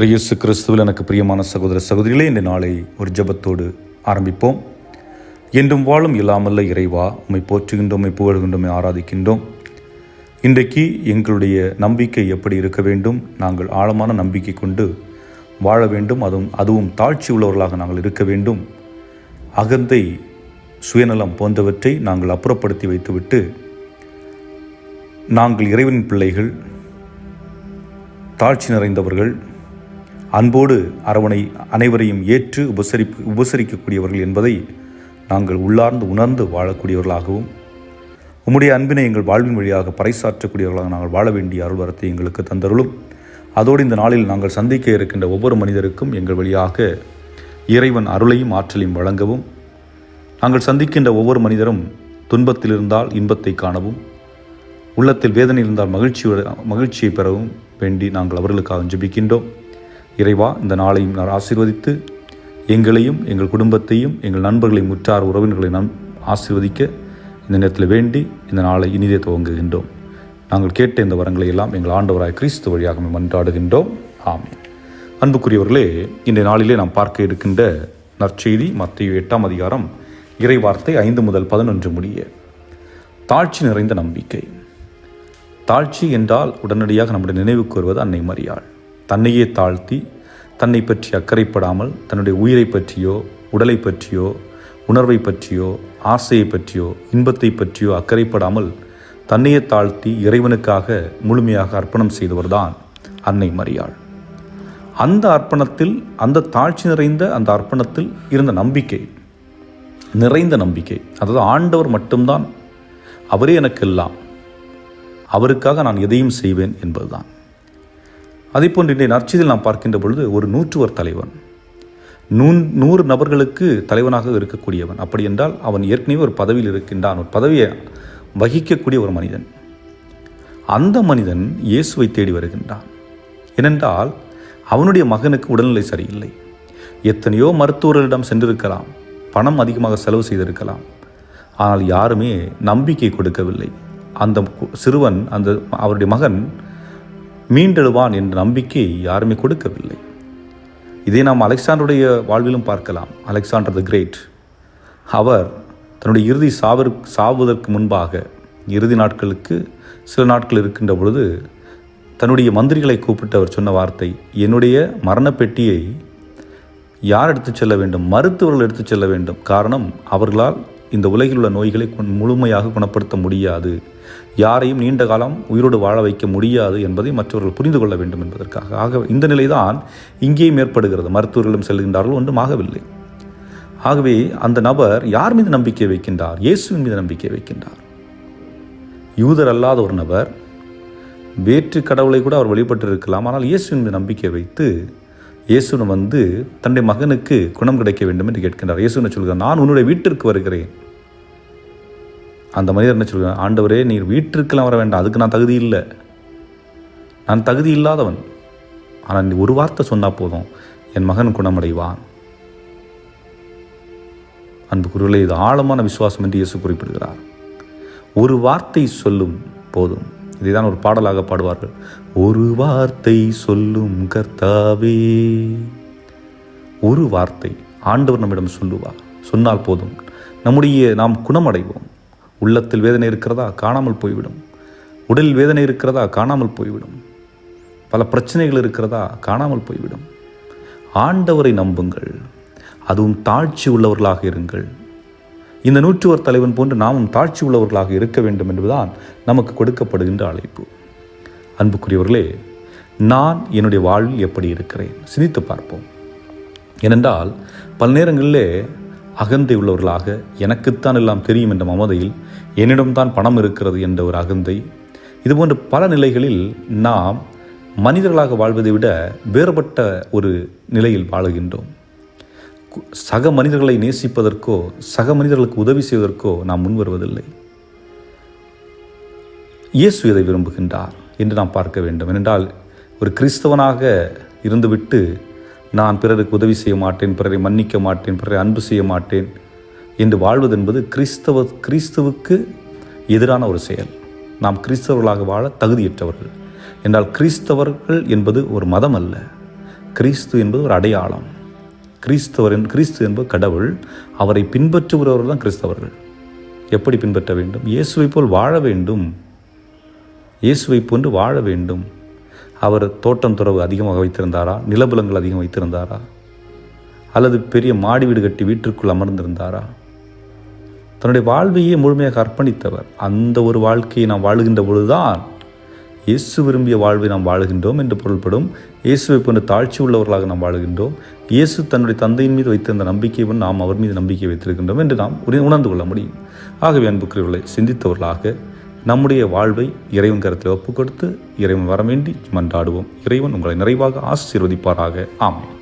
இயேசு கிறிஸ்துவில் எனக்கு பிரியமான சகோதர சகோதரிகளே, இந்த நாளை ஒரு ஜெபத்தோடு ஆரம்பிப்போம். என்றும் வாழும் இல்லாமல்ல இறைவா, உம்மை போற்றுகின்றோம், உம்மை புகழ்கின்றோம், ஆராதிக்கின்றோம். இன்றைக்கு எங்களுடைய நம்பிக்கை எப்படி இருக்க வேண்டும்? நாங்கள் ஆழமான நம்பிக்கை கொண்டு வாழ வேண்டும். அதுவும் தாழ்ச்சி உள்ளவர்களாக நாங்கள் இருக்க வேண்டும். அகந்தை, சுயநலம் போன்றவற்றை நாங்கள் அப்புறப்படுத்தி வைத்துவிட்டு நாங்கள் இறைவனின் பிள்ளைகள், தாழ்ச்சி நிறைந்தவர்கள், அன்போடு அனைவரையும் ஏற்று உபசரிக்கக்கூடியவர்கள் என்பதை நாங்கள் உள்ளார்ந்து உணர்ந்து வாழக்கூடியவர்களாகவும், உம்முடைய அன்பினை எங்கள் வாழ்வின் வழியாக பறைசாற்றக்கூடியவர்களாக நாங்கள் வாழ வேண்டிய அருள்வரத்தை எங்களுக்கு தந்தருளும். அதோடு இந்த நாளில் நாங்கள் சந்திக்க இருக்கின்ற ஒவ்வொரு மனிதருக்கும் எங்கள் வழியாக இறைவன் அருளையும் ஆற்றலையும் வழங்கவும், நாங்கள் சந்திக்கின்ற ஒவ்வொரு மனிதரும் துன்பத்தில் இருந்தால் இன்பத்தை காணவும், உள்ளத்தில் வேதனை இருந்தால் மகிழ்ச்சியை பெறவும் வேண்டி நாங்கள் அவர்களுக்காக ஜெபிக்கின்றோம். இறைவா, இந்த நாளையும் நான் ஆசீர்வதித்து எங்களையும் எங்கள் குடும்பத்தையும் எங்கள் நண்பர்களையும் உற்றார் உறவினர்களை ஆசீர்வதிக்க இந்த நேரத்தில் வேண்டி இந்த நாளை இனிதே துவங்குகின்றோம். நாங்கள் கேட்ட இந்த வரங்களை எல்லாம் எங்கள் ஆண்டவராய் கிறிஸ்து வழியாக மன்றாடுகின்றோம். ஆமென். அன்புக்குரியவர்களே, இந்த நாளிலே நாம் பார்க்க இருக்கின்ற நற்செய்தி மத்தேயு 8ஆம் அதிகாரம் இறை வார்த்தை 5 முதல் 11 முடிய. தாழ்ச்சி நிறைந்த நம்பிக்கை. தாழ்ச்சி என்றால் உடனடியாக நம்முடைய நினைவுக்கு வருவது அன்னை மரியாள். தன்னையே தாழ்த்தி, தன்னை பற்றி அக்கறைப்படாமல், தன்னுடைய உயிரை பற்றியோ, உடலை பற்றியோ, உணர்வை பற்றியோ, ஆசையை பற்றியோ, இன்பத்தை பற்றியோ அக்கறைப்படாமல் தன்னையே தாழ்த்தி இறைவனுக்காக முழுமையாக அர்ப்பணம் செய்தவர்தான் அன்னை மரியாள். அந்த அர்ப்பணத்தில், அந்த தாழ்ச்சி நிறைந்த அந்த அர்ப்பணத்தில் இருந்த நம்பிக்கை, நிறைந்த நம்பிக்கை, அதாவது ஆண்டவர் மட்டும்தான், அவரே எனக்கு எல்லாம், அவருக்காக நான் எதையும் செய்வேன் என்பதுதான். அதேபோன்று இன்றைய நற்செய்தியில் நாம் பார்க்கின்ற பொழுது ஒரு 100 தலைவன், 100 நபர்களுக்கு தலைவனாக இருக்கக்கூடியவன். அப்படி என்றால் அவன் ஏற்கனவே ஒரு பதவியில் இருக்கின்றான், ஒரு பதவியை வகிக்கக்கூடிய ஒரு மனிதன். அந்த மனிதன் இயேசுவை தேடி வருகின்றான். ஏனென்றால் அவனுடைய மகனுக்கு உடல்நிலை சரியில்லை. எத்தனையோ மருத்துவர்களிடம் சென்றிருக்கலாம், பணம் அதிகமாக செலவு செய்திருக்கலாம், ஆனால் யாருமே நம்பிக்கை கொடுக்கவில்லை. அந்த சிறுவன், அவருடைய மகன் மீண்டெழுவான் என்ற நம்பிக்கை யாருமே கொடுக்கவில்லை. இதை நாம் அலெக்சாண்டருடைய வாழ்விலும் பார்க்கலாம். அலெக்சாண்டர் தி கிரேட், அவர் தன்னுடைய இறுதி சாவதற்கு முன்பாக, இறுதி நாட்களுக்கு சில நாட்கள் இருக்கின்ற பொழுது தன்னுடைய மந்திரிகளை கூப்பிட்டு அவர் சொன்ன வார்த்தை, என்னுடைய மரண பெட்டியை யார் எடுத்து செல்ல வேண்டும்? மருத்துவர்கள் எடுத்து செல்ல வேண்டும். காரணம், அவர்களால் இந்த உலகில் உள்ள நோய்களை முழுமையாக குணப்படுத்த முடியாது, யாரையும் நீண்ட காலம் உயிரோடு வாழ வைக்க முடியாது என்பதை மற்றவர்கள் புரிந்து கொள்ள வேண்டும் என்பதற்காக. ஆக இந்த நிலைதான் இங்கேயும் ஏற்படுகிறது. மருத்துவர்களும் செல்கின்றார்கள், ஒன்றும் ஆகவில்லை. ஆகவே அந்த நபர் யார் மீது நம்பிக்கை வைக்கின்றார்? இயேசுவின் மீது நம்பிக்கை வைக்கின்றார். யூதர் அல்லாத ஒரு நபர், வேற்று கடவுளை கூட அவர் வழிபட்டிருக்கலாம், ஆனால் இயேசுவின் மீது நம்பிக்கை வைத்து இயேசுவின் தன்னுடைய மகனுக்கு குணம் கிடைக்க வேண்டும் என்று கேட்கின்றார். இயேசு என்ன சொல்கிறார்? நான் உன்னுடைய வீட்டிற்கு வருகிறேன். அந்த மனிதர் என்ன சொல்கிறார்? ஆண்டவரே, நீர் வீட்டிற்கெல்லாம் வர வேண்டாம், அதுக்கு நான் தகுதி இல்லை, நான் தகுதி இல்லாதவன், ஆனால் நீ ஒரு வார்த்தை சொன்னால் போதும், என் மகன் குணமடைவான். அன்புக்குரியவர்களே, இது ஆழமான விசுவாசம் என்று இயேசு குறிப்பிடுகிறார். ஒரு வார்த்தை சொல்லும் போதும். இதைதான் ஒரு பாடலாக பாடுவார்கள். ஒரு வார்த்தை சொல்லும் கர்த்தாவே. ஒரு வார்த்தை ஆண்டவர் நம்மிடம் சொல்லுவார், சொன்னால் போதும், நாம் குணமடைவோம். உள்ளத்தில் வேதனை இருக்கிறதா? காணாமல் போய்விடும். உடலில் வேதனை இருக்கிறதா? காணாமல் போய்விடும். பல பிரச்சனைகள் இருக்கிறதா? காணாமல் போய்விடும். ஆண்டவரை நம்புங்கள், அதுவும் தாழ்ச்சி உள்ளவர்களாக இருங்கள். இந்த 100 தலைவன் போன்று நாமும் தாழ்ச்சி உள்ளவர்களாக இருக்க வேண்டும் என்பதுதான் நமக்கு கொடுக்கப்படுகின்ற அழைப்பு. அன்புக்குரியவர்களே, நான் என்னுடைய வாழ்வில் எப்படி இருக்கிறேன்? சிந்தித்து பார்ப்போம். ஏனென்றால் பல நேரங்களிலே அகந்தை உள்ளவர்களாக, எனக்குத்தான் எல்லாம் தெரியும் என்ற மமதையில், என்னிடம்தான் பணம் இருக்கிறது என்ற ஒரு அகந்தை, இதுபோன்ற பல நிலைகளில் நாம் மனிதர்களாக வாழ்வதை விட வேறுபட்ட ஒரு நிலையில் வாழுகின்றோம். சக மனிதர்களை நேசிப்பதற்கோ, சக மனிதர்களுக்கு உதவி செய்வதற்கோ நாம் முன்வருவதில்லை. இயேசு இதை விரும்புகின்றார் என்று நாம் பார்க்க வேண்டும். ஏனென்றால் ஒரு கிறிஸ்தவனாக இருந்துவிட்டு நான் பிறருக்கு உதவி செய்ய மாட்டேன், பிறரை மன்னிக்க மாட்டேன், பிறரை அன்பு செய்ய மாட்டேன் என்று வாழ்வது என்பது கிறிஸ்துவுக்கு எதிரான ஒரு செயல். நாம் கிறிஸ்தவர்களாக வாழ தகுதியற்றவர்கள். என்றால் கிறிஸ்தவர்கள் என்பது ஒரு மதம் அல்ல. கிறிஸ்து என்பது ஒரு அடையாளம். கிறிஸ்து என்பது கடவுள். அவரை பின்பற்றுகிறவர்கள் தான் கிறிஸ்தவர்கள். எப்படி பின்பற்ற வேண்டும்? இயேசுவை போல் வாழ வேண்டும். இயேசுவை போன்று வாழ வேண்டும். அவர் தோட்டம் துறவு அதிகமாக வைத்திருந்தாரா? நிலபுலங்கள் அதிகம் வைத்திருந்தாரா? அல்லது பெரிய மாடி வீடு கட்டி வீட்டிற்குள் அமர்ந்திருந்தாரா? தன்னுடைய வாழ்வையே முழுமையாக அர்ப்பணித்தவர். அந்த ஒரு வாழ்க்கையை நாம் வாழுகின்ற பொழுதுதான் இயேசு விரும்பிய வாழ்வை நாம் வாழுகின்றோம் என்று பொருள்படும். இயேசுவை போன்ற தாழ்ச்சி உள்ளவர்களாக நாம் வாழுகின்றோம். இயேசு தன்னுடைய தந்தையின் மீது வைத்திருந்த நம்பிக்கையை நாம் அவர் மீது நம்பிக்கை வைத்திருக்கின்றோம் என்று நாம் உணர்ந்து கொள்ள முடியும். ஆகவே அன்புக்குரியவர்களை, சிந்தித்தவர்களாக நம்முடைய வாழ்வை இறைவன் கரத்தில் ஒப்புக் கொடுத்து இறைவன் வரவேண்டி மன்றாடுவோம். இறைவன் உங்களை நிறைவாக ஆசீர்வதிப்பாராக. ஆமென்.